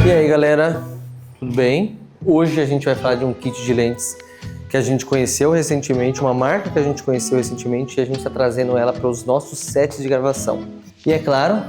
E aí galera, tudo bem? Hoje a gente vai falar de um kit de lentes que a gente conheceu recentemente, uma marca que a gente conheceu recentemente e a gente está trazendo ela para os nossos sets de gravação. E é claro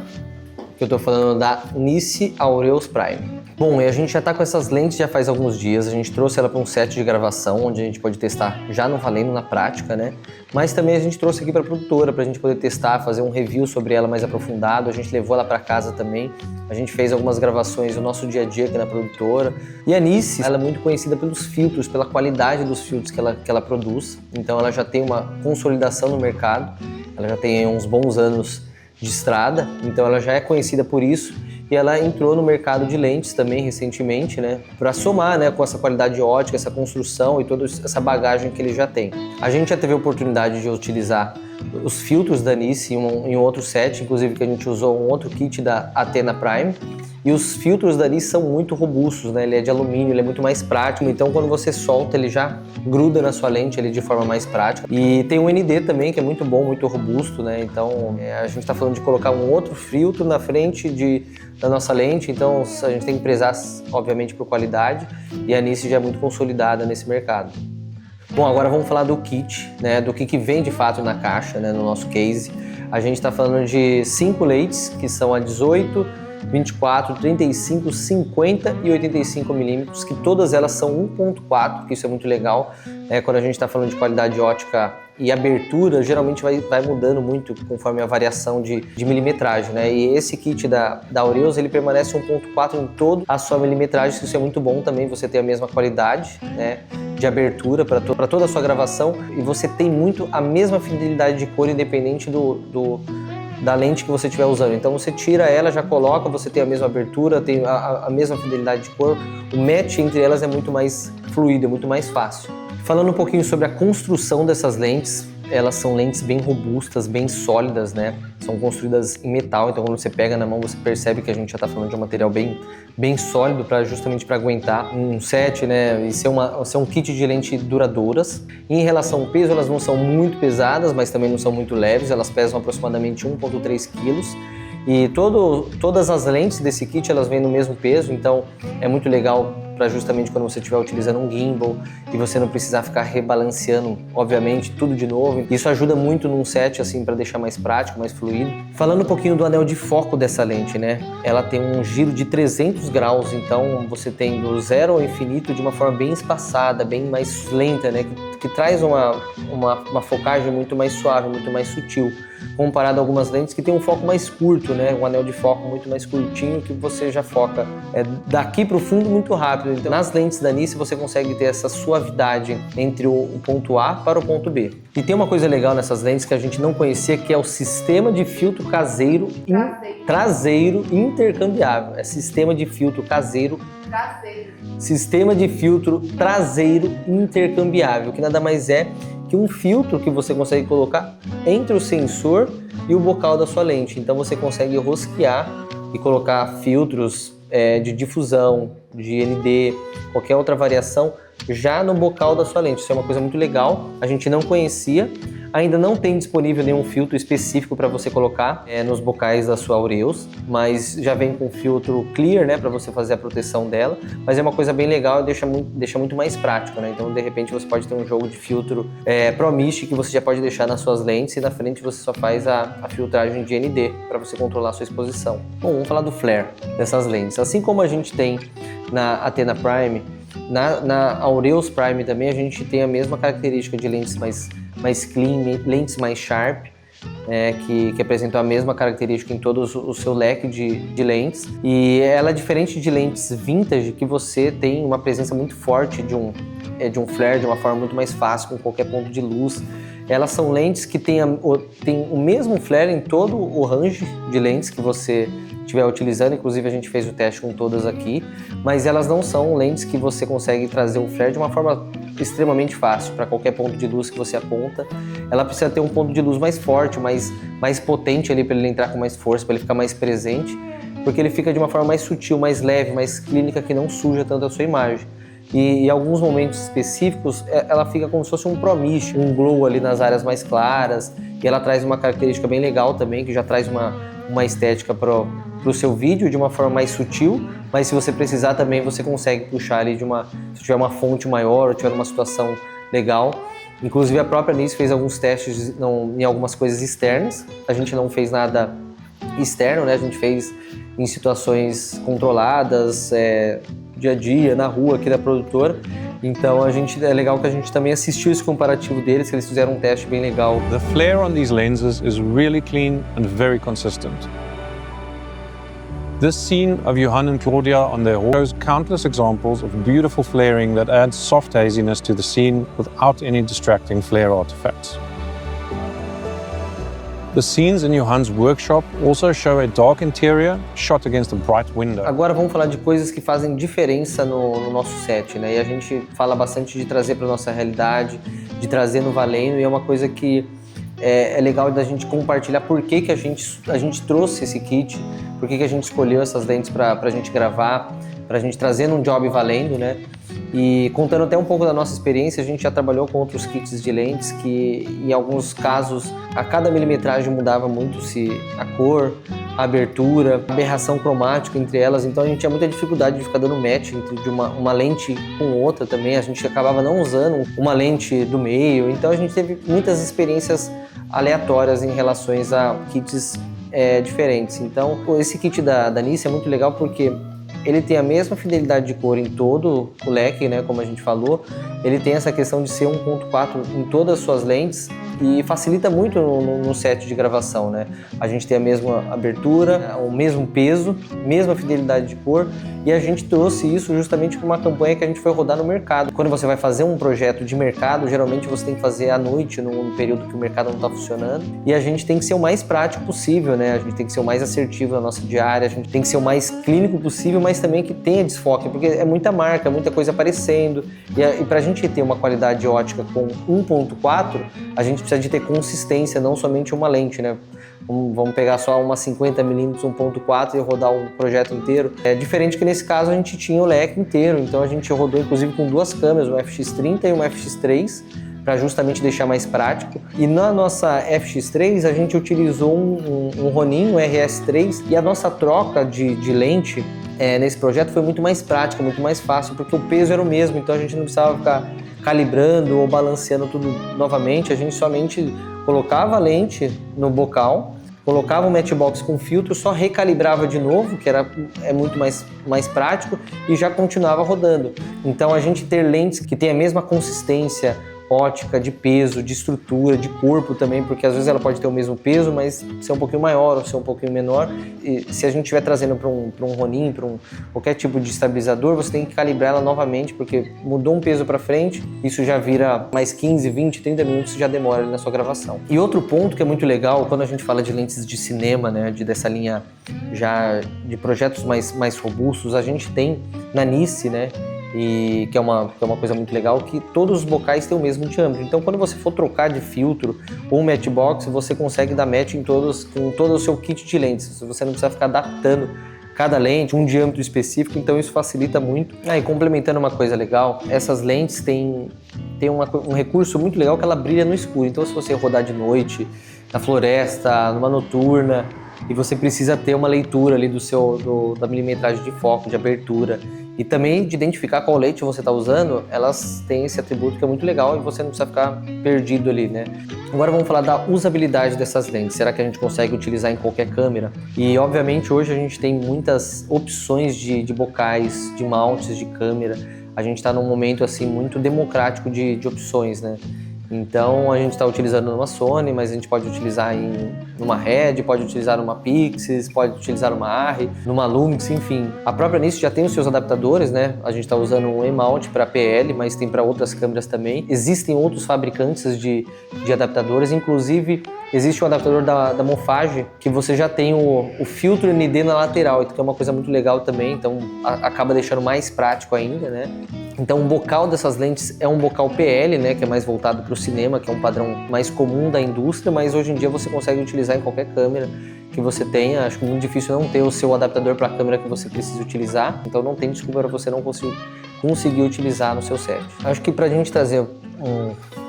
que eu estou falando da Nice Aureus Prime. Bom, e a gente já está com essas lentes já faz alguns dias, a gente trouxe ela para um set de gravação, onde a gente pode testar já não valendo na prática, né? Mas também a gente trouxe aqui para a produtora, para a gente poder testar, fazer um review sobre ela mais aprofundado, a gente levou ela para casa também, a gente fez algumas gravações do nosso dia a dia aqui na produtora. E a Nice, ela é muito conhecida pelos filtros, pela qualidade dos filtros que ela produz, então ela já tem uma consolidação no mercado, ela já tem uns bons anos de estrada, então ela já é conhecida por isso. E ela entrou no mercado de lentes também recentemente, né, para somar, né, com essa qualidade ótica, essa construção e toda essa bagagem que ele já tem. A gente já teve a oportunidade de utilizar os filtros da Nice em um outro set, inclusive que a gente usou um outro kit da Athena Prime. E os filtros da Nice são muito robustos, né? Ele é de alumínio, ele é muito mais prático, então quando você solta ele já gruda na sua lente ali de forma mais prática. E tem um ND também que é muito bom, muito robusto, né? Então a gente está falando de colocar um outro filtro na frente da nossa lente, então a gente tem que prezar obviamente por qualidade e a Nice já é muito consolidada nesse mercado. Bom, agora vamos falar do kit, né? Do que vem de fato na caixa, né? No nosso case. A gente está falando de 5 lentes que são a 18, 24, 35, 50 e 85 milímetros, que todas elas são 1.4, que isso é muito legal. Quando a gente está falando de qualidade ótica e abertura, geralmente vai mudando muito conforme a variação de milimetragem, né? E esse kit da Aureus, ele permanece 1.4 em toda a sua milimetragem, isso é muito bom também, você tem a mesma qualidade, né, de abertura para toda a sua gravação e você tem muito a mesma fidelidade de cor independente da lente que você estiver usando. Então você tira ela, já coloca, você tem a mesma abertura, tem a mesma fidelidade de cor, o match entre elas é muito mais fluido, é muito mais fácil. Falando um pouquinho sobre a construção dessas lentes, elas são lentes bem robustas, bem sólidas, né? São construídas em metal, então quando você pega na mão você percebe que a gente já está falando de um material bem sólido justamente para aguentar um set, né? E ser um kit de lente duradouras. E em relação ao peso, elas não são muito pesadas, mas também não são muito leves, elas pesam aproximadamente 1,3 kg. E todas as lentes desse kit elas vêm no mesmo peso, então é muito legal para justamente quando você estiver utilizando um gimbal e você não precisar ficar rebalanceando, obviamente, tudo de novo. Isso ajuda muito num set assim para deixar mais prático, mais fluido. Falando um pouquinho do anel de foco dessa lente, né? Ela tem um giro de 300 graus, então você tem do zero ao infinito de uma forma bem espaçada, bem mais lenta, né? Que traz uma focagem muito mais suave, muito mais sutil, comparado a algumas lentes que tem um foco mais curto, né? Um anel de foco muito mais curtinho que você já foca daqui para o fundo muito rápido. Então, nas lentes da Nice você consegue ter essa suavidade entre o ponto A para o ponto B. E tem uma coisa legal nessas lentes que a gente não conhecia, que é o sistema de filtro traseiro intercambiável. É sistema de filtro Sistema de filtro traseiro intercambiável, que nada mais é que um filtro que você consegue colocar entre o sensor e o bocal da sua lente. Então você consegue rosquear e colocar filtros de difusão, de ND, qualquer outra variação já no bocal da sua lente. Isso é uma coisa muito legal, a gente não conhecia. Ainda não tem disponível nenhum filtro específico para você colocar nos bocais da sua Aureus, mas já vem com filtro clear, né, para você fazer a proteção dela. Mas é uma coisa bem legal e deixa muito mais prático, né? Então, de repente, você pode ter um jogo de filtro Pro Mist que você já pode deixar nas suas lentes e na frente você só faz a filtragem de ND para você controlar a sua exposição. Bom, vamos falar do flare dessas lentes. Assim como a gente tem na Athena Prime, na Aureus Prime também a gente tem a mesma característica de lentes mais clean, lentes mais sharp, que apresentam a mesma característica em todo o seu leque de lentes. E ela é diferente de lentes vintage, que você tem uma presença muito forte de um flare de uma forma muito mais fácil, com qualquer ponto de luz. Elas são lentes que têm o mesmo flare em todo o range de lentes que você estiver utilizando, inclusive a gente fez o teste com todas aqui, mas elas não são lentes que você consegue trazer um flare de uma forma extremamente fácil para qualquer ponto de luz que você aponta. Ela precisa ter um ponto de luz mais forte, mais potente ali para ele entrar com mais força, para ele ficar mais presente, porque ele fica de uma forma mais sutil, mais leve, mais clínica, que não suja tanto a sua imagem. E em alguns momentos específicos ela fica como se fosse um Pro Mist, um glow ali nas áreas mais claras, e ela traz uma característica bem legal também, que já traz uma estética pro seu vídeo de uma forma mais sutil, mas se você precisar também você consegue puxar ali se tiver uma fonte maior ou tiver uma situação legal. Inclusive a própria Nice fez alguns testes em algumas coisas externas, a gente não fez nada externo, né? A gente fez em situações controladas, dia a dia, na rua aqui da produtora. Então é legal que a gente também assistiu esse comparativo deles, que eles fizeram um teste bem legal. The flare on these lenses is really clean and very consistent. This scene of Johan and Claudia on their horse shows countless examples of beautiful flaring that adds soft haziness to the scene without any distracting flare artifacts. The scenes in Johan's workshop also show a dark interior shot against a bright window. Agora vamos falar de coisas que fazem diferença no nosso set, né? E a gente fala bastante de trazer para nossa realidade, de trazer no Valendo, e é uma coisa que é legal da gente compartilhar por que a gente trouxe esse kit, por que a gente escolheu essas lentes para a gente gravar, para a gente trazer num job valendo, né? E contando até um pouco da nossa experiência, a gente já trabalhou com outros kits de lentes que, em alguns casos, a cada milimetragem mudava muito a cor, a abertura, a aberração cromática entre elas. Então a gente tinha muita dificuldade de ficar dando match entre uma lente com outra também. A gente acabava não usando uma lente do meio. Então a gente teve muitas experiências aleatórias em relação a kits diferentes. Então esse kit da Nice é muito legal porque ele tem a mesma fidelidade de cor em todo o leque, né, como a gente falou. Ele tem essa questão de ser 1.4 em todas as suas lentes e facilita muito no set de gravação, né? A gente tem a mesma abertura, o mesmo peso, mesma fidelidade de cor, e a gente trouxe isso justamente para uma campanha que a gente foi rodar no mercado. Quando você vai fazer um projeto de mercado, geralmente você tem que fazer à noite, num período que o mercado não está funcionando, e a gente tem que ser o mais prático possível, né? A gente tem que ser o mais assertivo na nossa diária, a gente tem que ser o mais clínico possível, mas também que tenha desfoque, porque é muita marca, muita coisa aparecendo, e para a gente ter uma qualidade ótica com 1.4, a gente precisa de ter consistência, não somente uma lente, né? Vamos pegar só uma 50mm 1.4 e rodar o projeto inteiro. É diferente que nesse caso a gente tinha o leque inteiro, então a gente rodou inclusive com duas câmeras, uma FX30 e uma FX3, para justamente deixar mais prático. E na nossa FX3 a gente utilizou um Ronin, um RS3, e a nossa troca de lente nesse projeto foi muito mais prática, muito mais fácil, porque o peso era o mesmo, então a gente não precisava ficar calibrando ou balanceando tudo novamente. A gente somente colocava a lente no bocal, colocava o matchbox com filtro, só recalibrava de novo, que é muito mais prático, e já continuava rodando. Então a gente ter lentes que tem a mesma consistência ótica, de peso, de estrutura, de corpo também, porque às vezes ela pode ter o mesmo peso, mas ser um pouquinho maior ou ser um pouquinho menor. E se a gente estiver trazendo para um Ronin, para qualquer tipo de estabilizador, você tem que calibrar ela novamente, porque mudou um peso para frente, isso já vira mais 15, 20, 30 minutos, já demora ali na sua gravação. E outro ponto que é muito legal, quando a gente fala de lentes de cinema, né, dessa linha já de projetos mais robustos, a gente tem na Nice, né, e que é uma coisa muito legal, que todos os bocais têm o mesmo diâmetro. Então quando você for trocar de filtro ou matchbox, você consegue dar match com todo o seu kit de lentes. Você não precisa ficar adaptando cada lente, um diâmetro específico, então isso facilita muito. E complementando uma coisa legal, essas lentes têm um recurso muito legal que ela brilha no escuro. Então se você rodar de noite, na floresta, numa noturna, e você precisa ter uma leitura ali da milimetragem de foco, de abertura, e também de identificar qual lente você está usando, elas têm esse atributo que é muito legal e você não precisa ficar perdido ali, né? Agora vamos falar da usabilidade dessas lentes. Será que a gente consegue utilizar em qualquer câmera? E obviamente hoje a gente tem muitas opções de bocais, de mounts de câmera. A gente está num momento assim muito democrático de opções, né? Então a gente está utilizando numa Sony, mas a gente pode utilizar numa Red, pode utilizar numa Pixis, pode utilizar numa Arri, numa Lumix, enfim. A própria Nice já tem os seus adaptadores, né? A gente está usando um E-mount para PL, mas tem para outras câmeras também. Existem outros fabricantes de adaptadores, inclusive existe o adaptador da Mofage, que você já tem o filtro ND na lateral, que é uma coisa muito legal também, então acaba deixando mais prático ainda, né? Então o bocal dessas lentes é um bocal PL, né, que é mais voltado para o cinema, que é um padrão mais comum da indústria, mas hoje em dia você consegue utilizar em qualquer câmera que você tenha. Acho muito difícil não ter o seu adaptador para a câmera que você precisa utilizar, então não tem desculpa para você não conseguir utilizar no seu set. Acho que para a gente trazer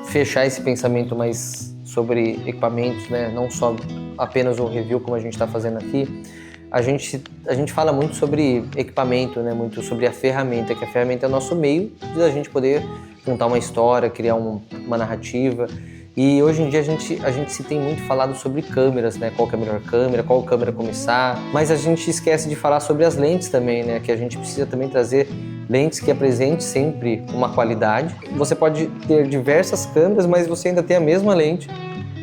fechar esse pensamento mais sobre equipamentos, né, não só apenas um review como a gente está fazendo aqui, a gente fala muito sobre equipamento, né? Muito sobre a ferramenta, que a ferramenta é o nosso meio de a gente poder contar uma história, criar uma narrativa. E hoje em dia a gente se tem muito falado sobre câmeras, né? Qual que é a melhor câmera, qual câmera começar, mas a gente esquece de falar sobre as lentes também, né? Que a gente precisa também trazer lentes que apresentem sempre uma qualidade. Você pode ter diversas câmeras, mas você ainda tem a mesma lente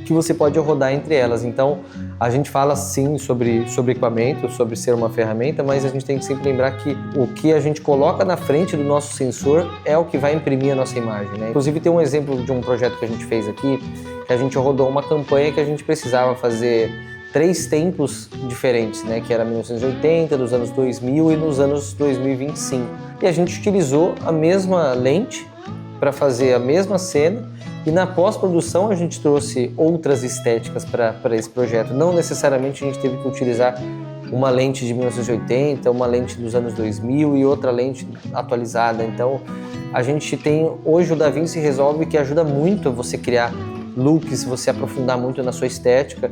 que você pode rodar entre elas. Então, a gente fala sim sobre equipamento, sobre ser uma ferramenta, mas a gente tem que sempre lembrar que o que a gente coloca na frente do nosso sensor é o que vai imprimir a nossa imagem, né? Inclusive tem um exemplo de um projeto que a gente fez aqui, que a gente rodou uma campanha que a gente precisava fazer 3 tempos diferentes, né? Que era 1980, dos anos 2000 e nos anos 2025. E a gente utilizou a mesma lente para fazer a mesma cena. E na pós-produção a gente trouxe outras estéticas para esse projeto. Não necessariamente a gente teve que utilizar uma lente de 1980, uma lente dos anos 2000 e outra lente atualizada. Então a gente tem, hoje o DaVinci resolve que ajuda muito você criar looks, você aprofundar muito na sua estética.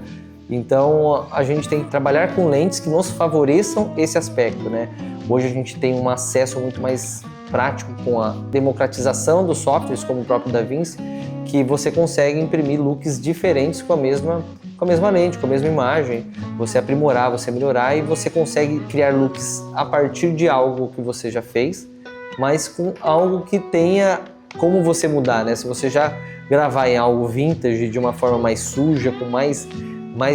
Então a gente tem que trabalhar com lentes que nos favoreçam esse aspecto, né? Hoje a gente tem um acesso muito mais prático com a democratização dos softwares, como o próprio DaVinci, que você consegue imprimir looks diferentes com a mesma lente, com a mesma imagem, você aprimorar, você melhorar e você consegue criar looks a partir de algo que você já fez, mas com algo que tenha como você mudar, né? Se você já gravar em algo vintage de uma forma mais suja, com mais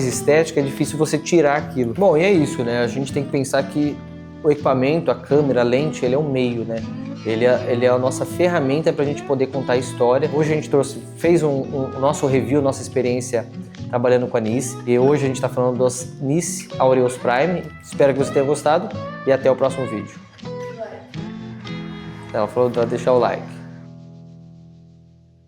estética, é difícil você tirar aquilo. Bom, e é isso, né? A gente tem que pensar que o equipamento, a câmera, a lente, ele é um meio, né? Ele é a nossa ferramenta para a gente poder contar a história. Hoje a gente fez o nosso review, nossa experiência trabalhando com a Nice. E hoje a gente está falando dos Nice Aureus Prime. Espero que você tenha gostado e até o próximo vídeo. Ela falou para deixar o like.